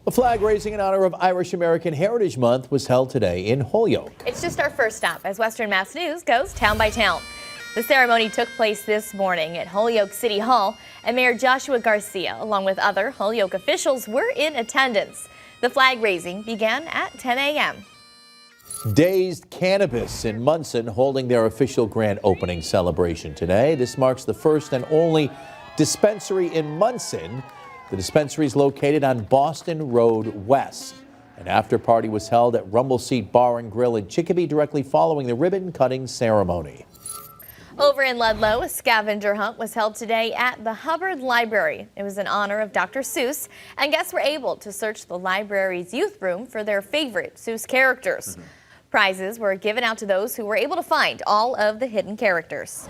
A flag raising in honor of Irish American Heritage Month was held today in Holyoke. It's just our first stop as Western Mass News goes town by town. The ceremony took place this morning at Holyoke City Hall, and Mayor Joshua Garcia, along with other Holyoke officials, were in attendance. The flag raising began at 10 a.m. Dazed Cannabis in Monson holding their official grand opening celebration today. This marks the first and only dispensary in Monson. The dispensary is located on Boston Road West. An after party was held at Rumble Seat Bar and Grill in Chicopee directly following the ribbon cutting ceremony. Over in Ludlow, a scavenger hunt was held today at the Hubbard Library. It was in honor of Dr. Seuss, and guests were able to search the library's youth room for their favorite Seuss characters. Prizes were given out to those who were able to find all of the hidden characters.